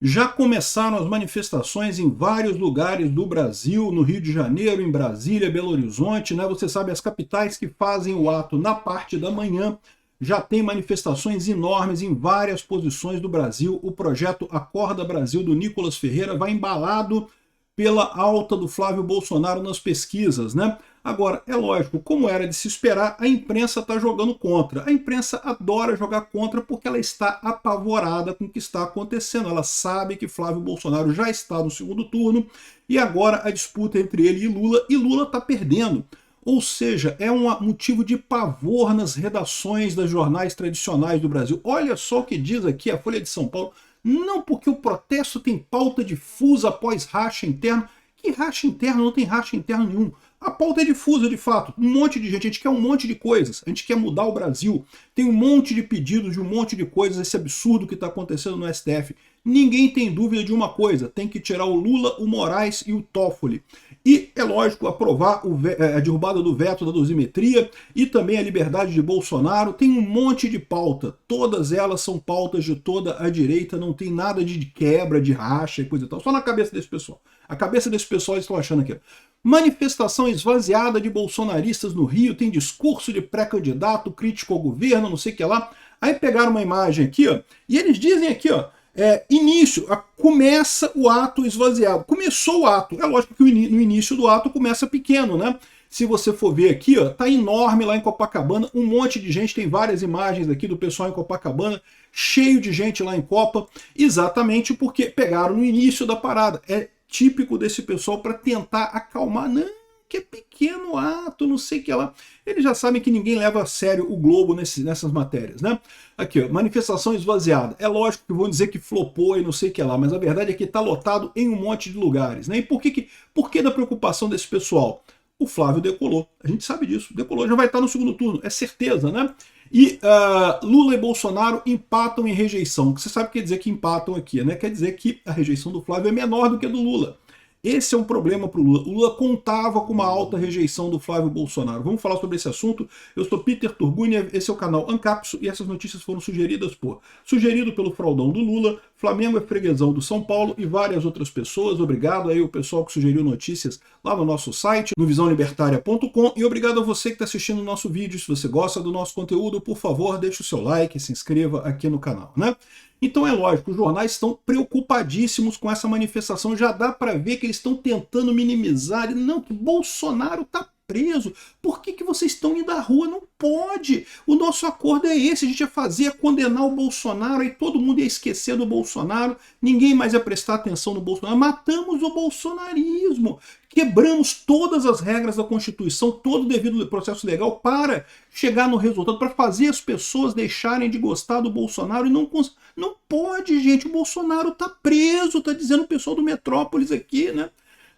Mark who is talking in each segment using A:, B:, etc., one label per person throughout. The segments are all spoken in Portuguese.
A: Já começaram as manifestações em vários lugares do Brasil, no Rio de Janeiro, em Brasília, Belo Horizonte, né? Você sabe, as capitais que fazem o ato na parte da manhã já tem manifestações enormes em várias posições do Brasil. O projeto Acorda Brasil, do Nicolas Ferreira, vai embalado pela alta do Flávio Bolsonaro nas pesquisas, né? Agora, é lógico, como era de se esperar, a imprensa está jogando contra. A imprensa adora jogar contra porque ela está apavorada com o que está acontecendo. Ela sabe que Flávio Bolsonaro já está no segundo turno e agora a disputa entre ele e Lula está perdendo. Ou seja, é um motivo de pavor nas redações dos jornais tradicionais do Brasil. Olha só o que diz aqui a Folha de São Paulo. Não porque o protesto tem pauta difusa após racha interno. Que racha interno? Não tem racha interno nenhum. A pauta é difusa, de fato. Um monte de gente. A gente quer um monte de coisas. A gente quer mudar o Brasil. Tem um monte de pedidos de um monte de coisas. Esse absurdo que está acontecendo no STF. Ninguém tem dúvida de uma coisa. Tem que tirar o Lula, o Moraes e o Toffoli. E, é lógico, aprovar a derrubada do veto da dosimetria e também a liberdade de Bolsonaro. Tem um monte de pauta. Todas elas são pautas de toda a direita. Não tem nada de quebra, de racha e coisa e tal. Só na cabeça desse pessoal. A cabeça desse pessoal eles estão achando aqui. Manifestação esvaziada de bolsonaristas no Rio, tem discurso de pré-candidato, crítico ao governo, não sei o que lá. Aí pegaram uma imagem aqui, ó, e eles dizem aqui, ó, início, começa o ato esvaziado. Começou o ato. É lógico que no início do ato começa pequeno, né? Se você for ver aqui, ó, tá enorme lá em Copacabana, um monte de gente, tem várias imagens aqui do pessoal em Copacabana, cheio de gente lá em Copa, exatamente porque pegaram no início da parada. É típico desse pessoal para tentar acalmar, não, que é pequeno ato, não sei o que lá. Eles já sabem que ninguém leva a sério o Globo nessas matérias, né? Aqui, ó, manifestação esvaziada. É lógico que vão dizer que flopou e não sei o que lá, mas a verdade é que está lotado em um monte de lugares, né? E por que da preocupação desse pessoal? O Flávio decolou, a gente sabe disso, decolou, já vai estar no segundo turno, é certeza, né? E Lula e Bolsonaro empatam em rejeição. Você sabe o que quer dizer que empatam aqui, né? Quer dizer que a rejeição do Flávio é menor do que a do Lula. Esse é um problema para o Lula. O Lula contava com uma alta rejeição do Flávio Bolsonaro. Vamos falar sobre esse assunto. Eu sou Peter Turguniev, esse é o canal Ancapso e essas notícias foram sugerido pelo Fraudão do Lula, Flamengo é freguesão do São Paulo e várias outras pessoas. Obrigado aí o pessoal que sugeriu notícias lá no nosso site, no visãolibertaria.com, e obrigado a você que está assistindo o nosso vídeo. Se você gosta do nosso conteúdo, por favor, deixe o seu like, se inscreva aqui no canal, né? Então é lógico, os jornais estão preocupadíssimos com essa manifestação, já dá para ver que eles estão tentando minimizar, não, que Bolsonaro está preso, por que vocês estão indo à rua? Não pode, o nosso acordo é esse, a gente ia fazer, ia condenar o Bolsonaro, aí todo mundo ia esquecer do Bolsonaro, ninguém mais ia prestar atenção no Bolsonaro, matamos o bolsonarismo, quebramos todas as regras da Constituição, todo o devido processo legal para chegar no resultado, para fazer as pessoas deixarem de gostar do Bolsonaro e não pode, gente, o Bolsonaro tá preso, tá dizendo o pessoal do Metrópolis aqui, né?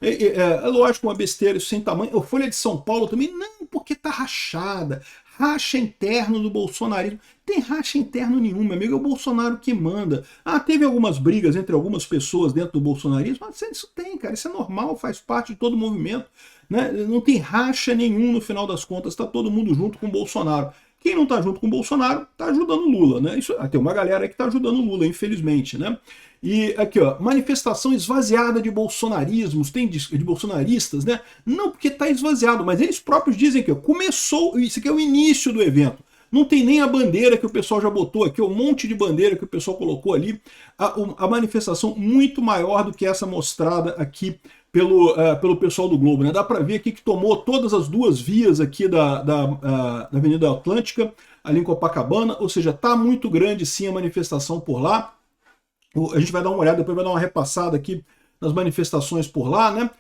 A: É lógico, uma besteira, isso sem tamanho. A Folha de São Paulo também, não, porque tá rachada. Racha interno do bolsonarismo. Tem racha interno nenhum, meu amigo, é o Bolsonaro que manda. Teve algumas brigas entre algumas pessoas dentro do bolsonarismo, mas isso tem, cara, isso é normal, faz parte de todo o movimento, né? Não tem racha nenhum no final das contas, tá todo mundo junto com o Bolsonaro. Quem não está junto com o Bolsonaro está ajudando o Lula, né? Tem uma galera aí que está ajudando o Lula, infelizmente, né? E aqui, ó, manifestação esvaziada de bolsonarismos, tem de bolsonaristas, né? Não porque está esvaziado, mas eles próprios dizem que começou, isso aqui é o início do evento. Não tem nem a bandeira que o pessoal já botou aqui, um monte de bandeira que o pessoal colocou ali. A manifestação muito maior do que essa mostrada aqui pelo pessoal do Globo, né? Dá para ver aqui que tomou todas as duas vias aqui da Avenida Atlântica, ali em Copacabana, ou seja, tá muito grande sim a manifestação por lá. A gente vai dar uma olhada, depois vai dar uma repassada aqui nas manifestações por lá, né?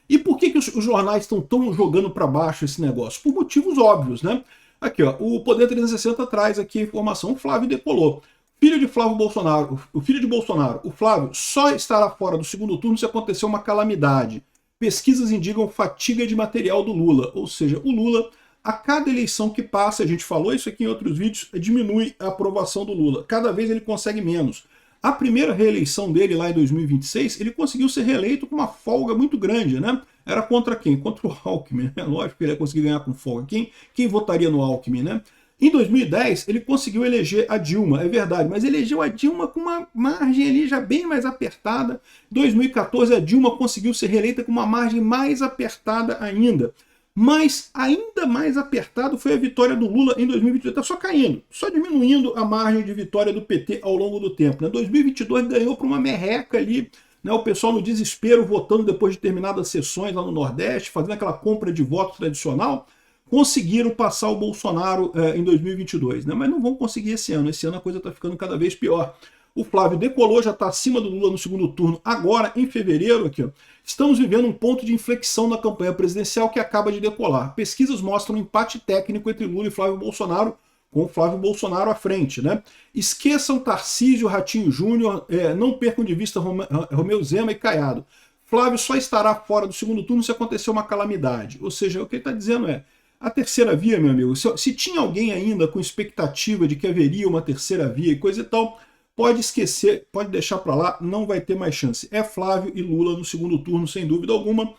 A: E por que os jornais estão tão jogando para baixo esse negócio? Por motivos óbvios, né? Aqui, ó, o Poder 360 traz aqui a informação, o Flávio decolou. Filho de Flávio Bolsonaro, o filho de Bolsonaro, o Flávio, só estará fora do segundo turno se acontecer uma calamidade. Pesquisas indicam fatiga de material do Lula, ou seja, o Lula, a cada eleição que passa, a gente falou isso aqui em outros vídeos, diminui a aprovação do Lula. Cada vez ele consegue menos. A primeira reeleição dele lá em 2026, ele conseguiu ser reeleito com uma folga muito grande, né? Era contra quem? Contra o Alckmin, né? Lógico que ele ia conseguir ganhar com folga. Quem votaria no Alckmin, né? Em 2010, ele conseguiu eleger a Dilma, é verdade, mas elegeu a Dilma com uma margem ali já bem mais apertada. Em 2014, a Dilma conseguiu ser reeleita com uma margem mais apertada ainda. Mas ainda mais apertado foi a vitória do Lula em 2022. Está só caindo, só diminuindo a margem de vitória do PT ao longo do tempo. Em 2022 ganhou por uma merreca ali, né, o pessoal no desespero votando depois de terminadas sessões lá no Nordeste, fazendo aquela compra de voto tradicional. Conseguiram passar o Bolsonaro em 2022, né? Mas não vão conseguir esse ano. Esse ano a coisa está ficando cada vez pior. O Flávio decolou, já está acima do Lula no segundo turno. Agora, em fevereiro, aqui, ó, estamos vivendo um ponto de inflexão na campanha presidencial que acaba de decolar. Pesquisas mostram um empate técnico entre Lula e Flávio Bolsonaro, com o Flávio Bolsonaro à frente, né? Esqueçam Tarcísio, Ratinho Júnior, não percam de vista Romeu Zema e Caiado. Flávio só estará fora do segundo turno se acontecer uma calamidade. Ou seja, o que ele está dizendo é, a terceira via, meu amigo, se tinha alguém ainda com expectativa de que haveria uma terceira via e coisa e tal, pode esquecer, pode deixar para lá, não vai ter mais chance. É Flávio e Lula no segundo turno, sem dúvida alguma.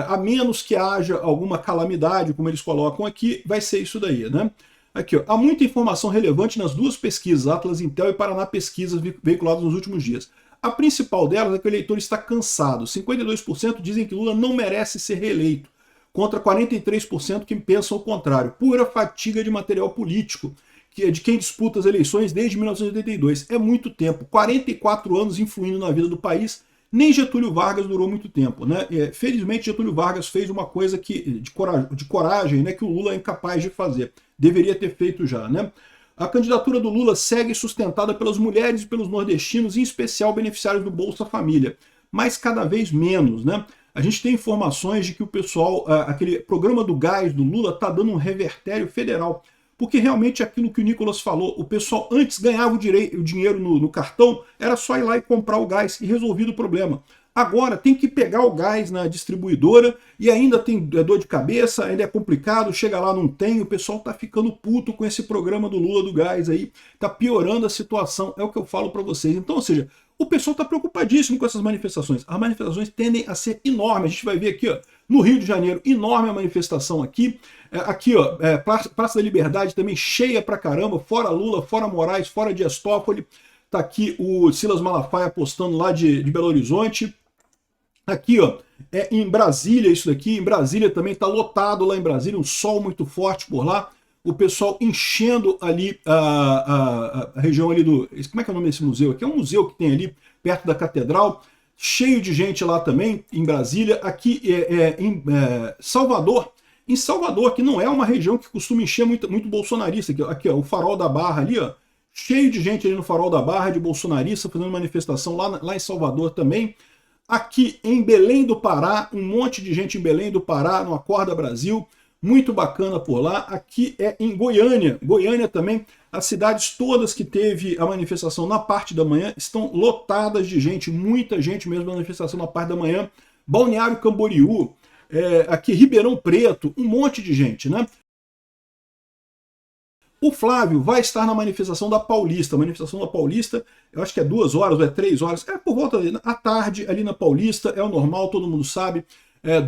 A: A menos que haja alguma calamidade, como eles colocam aqui, vai ser isso daí, né? Aqui, ó, há muita informação relevante nas duas pesquisas, Atlas Intel e Paraná Pesquisas, veiculadas nos últimos dias. A principal delas é que o eleitor está cansado. 52% dizem que Lula não merece ser reeleito, contra 43% que pensam o contrário. Pura fatiga de material político, que é de quem disputa as eleições desde 1982. É muito tempo, 44 anos influindo na vida do país. Nem Getúlio Vargas durou muito tempo, né? Felizmente Getúlio Vargas fez uma coisa de coragem, né, que o Lula é incapaz de fazer. Deveria ter feito já, né? A candidatura do Lula segue sustentada pelas mulheres e pelos nordestinos, em especial beneficiários do Bolsa Família, mas cada vez menos, né? A gente tem informações de que o pessoal, aquele programa do gás do Lula está dando um revertério federal, porque realmente aquilo que o Nicolas falou, o pessoal antes ganhava o dinheiro no cartão, era só ir lá e comprar o gás e resolvido o problema. Agora tem que pegar o gás na distribuidora e ainda tem dor de cabeça, ainda é complicado, chega lá, não tem, o pessoal tá ficando puto com esse programa do Lula do gás aí, tá piorando a situação, é o que eu falo para vocês. Então, ou seja, o pessoal está preocupadíssimo com essas manifestações. As manifestações tendem a ser enormes. A gente vai ver aqui, ó, no Rio de Janeiro, enorme a manifestação aqui. Aqui, ó, Praça da Liberdade também cheia pra caramba, fora Lula, fora Moraes, fora Dias Toffoli. Tá aqui o Silas Malafaia postando lá de Belo Horizonte. Aqui, ó, em Brasília isso daqui. Em Brasília também tá lotado lá em Brasília, um sol muito forte por lá. O pessoal enchendo ali a região ali do... Como é que é o nome desse museu aqui? É um museu que tem ali perto da catedral, cheio de gente lá também, em Brasília. Aqui em Salvador. Em Salvador, que não é uma região que costuma encher muito bolsonarista. Aqui, ó, o Farol da Barra ali, ó, cheio de gente ali no Farol da Barra, de bolsonarista, fazendo manifestação lá em Salvador também. Aqui em Belém do Pará, um monte de gente em Belém do Pará, no Acorda Brasil, muito bacana por lá. Aqui em Goiânia, Goiânia também, as cidades todas que teve a manifestação na parte da manhã estão lotadas de gente, muita gente mesmo na manifestação na parte da manhã. Balneário Camboriú, aqui Ribeirão Preto, um monte de gente, né? O Flávio vai estar na manifestação da Paulista. A manifestação da Paulista, eu acho que é 2 horas ou é 3 horas, por volta à tarde ali na Paulista, é o normal, todo mundo sabe.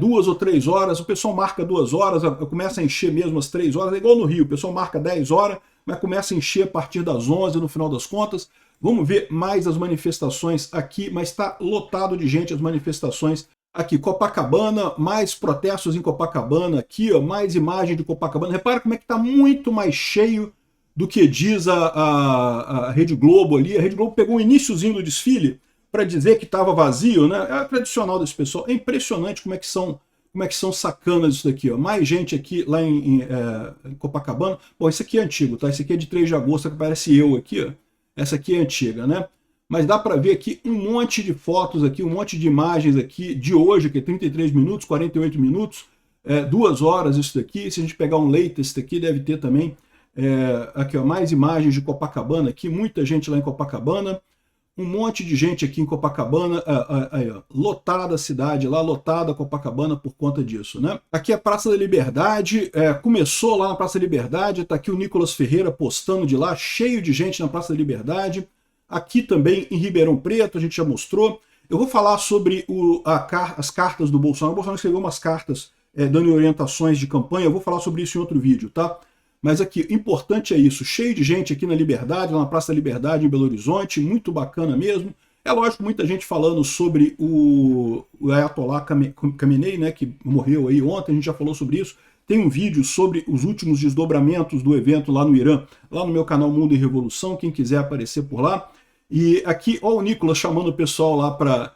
A: 2 ou 3 horas, o pessoal marca 2 horas, começa a encher mesmo às 3 horas, é igual no Rio, o pessoal marca 10 horas, mas começa a encher a partir das 11 no final das contas. Vamos ver mais as manifestações aqui, mas está lotado de gente as manifestações aqui. Copacabana, mais protestos em Copacabana aqui, ó, mais imagem de Copacabana. Repara como é que está muito mais cheio do que diz a Rede Globo ali. A Rede Globo pegou o iniciozinho do desfile para dizer que estava vazio, né? É tradicional desse pessoal. É impressionante como é que são sacanas isso daqui, ó. Mais gente aqui lá em Copacabana. Bom, esse aqui é antigo, tá? Esse aqui é de 3 de agosto, que parece eu aqui, ó. Essa aqui é antiga, né? Mas dá para ver aqui um monte de fotos aqui, um monte de imagens aqui de hoje, que é 33 minutos, 48 minutos, 2 horas isso daqui. Se a gente pegar um latest aqui, deve ter também aqui, ó, mais imagens de Copacabana aqui, muita gente lá em Copacabana. Um monte de gente aqui em Copacabana, aí, ó, lotada a cidade lá, lotada a Copacabana por conta disso, né? Aqui é a Praça da Liberdade, começou lá na Praça da Liberdade, tá aqui o Nicolas Ferreira postando de lá, cheio de gente na Praça da Liberdade. Aqui também em Ribeirão Preto, a gente já mostrou. Eu vou falar sobre as cartas do Bolsonaro. O Bolsonaro escreveu umas cartas dando orientações de campanha, eu vou falar sobre isso em outro vídeo, tá? Mas aqui, importante é isso, cheio de gente aqui na Liberdade, lá na Praça da Liberdade, em Belo Horizonte, muito bacana mesmo. É lógico, muita gente falando sobre o Ayatollah Khamenei, né, que morreu aí ontem, a gente já falou sobre isso. Tem um vídeo sobre os últimos desdobramentos do evento lá no Irã, lá no meu canal Mundo e Revolução, quem quiser aparecer por lá. E aqui, ó, o Nicolas chamando o pessoal lá para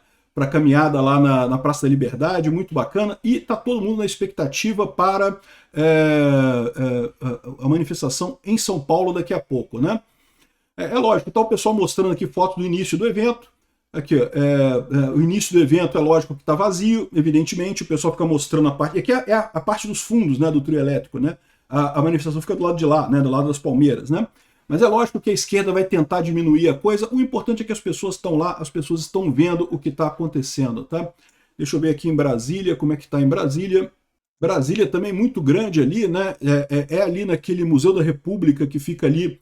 A: caminhada lá na Praça da Liberdade, muito bacana. E tá todo mundo na expectativa para a manifestação em São Paulo daqui a pouco, né? É lógico, tá o pessoal mostrando aqui foto do início do evento. Aqui, ó, o início do evento é lógico que está vazio, evidentemente, o pessoal fica mostrando a parte... Aqui é a parte dos fundos, né, do trio elétrico, né? A manifestação fica do lado de lá, né, do lado das palmeiras, né? Mas é lógico que a esquerda vai tentar diminuir a coisa. O importante é que as pessoas estão lá, as pessoas estão vendo o que está acontecendo, tá? Deixa eu ver aqui em Brasília, como é que está em Brasília. Brasília também muito grande ali, né? É ali naquele Museu da República que fica ali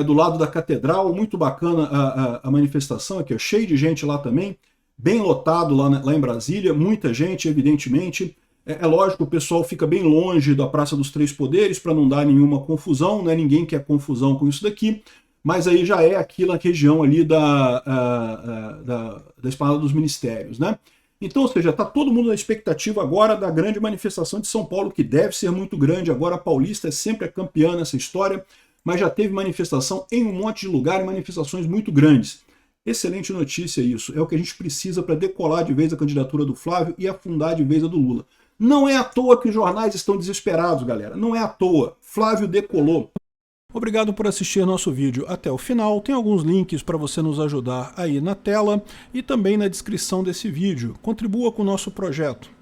A: do lado da Catedral, muito bacana a manifestação aqui, ó, cheio de gente lá também, bem lotado lá em Brasília, muita gente, evidentemente. É lógico, o pessoal fica bem longe da Praça dos Três Poderes para não dar nenhuma confusão, né? Ninguém quer confusão com isso daqui, mas aí já é aqui na região ali da Esplanada dos Ministérios, né? Então, ou seja, está todo mundo na expectativa agora da grande manifestação de São Paulo, que deve ser muito grande. Agora a Paulista é sempre a campeã nessa história, mas já teve manifestação em um monte de lugar, manifestações muito grandes. Excelente notícia isso, é o que a gente precisa para decolar de vez a candidatura do Flávio e afundar de vez a do Lula. Não é à toa que os jornais estão desesperados, galera, não é à toa. Flávio decolou. Obrigado por assistir nosso vídeo até o final, tem alguns links para você nos ajudar aí na tela e também na descrição desse vídeo. Contribua com o nosso projeto.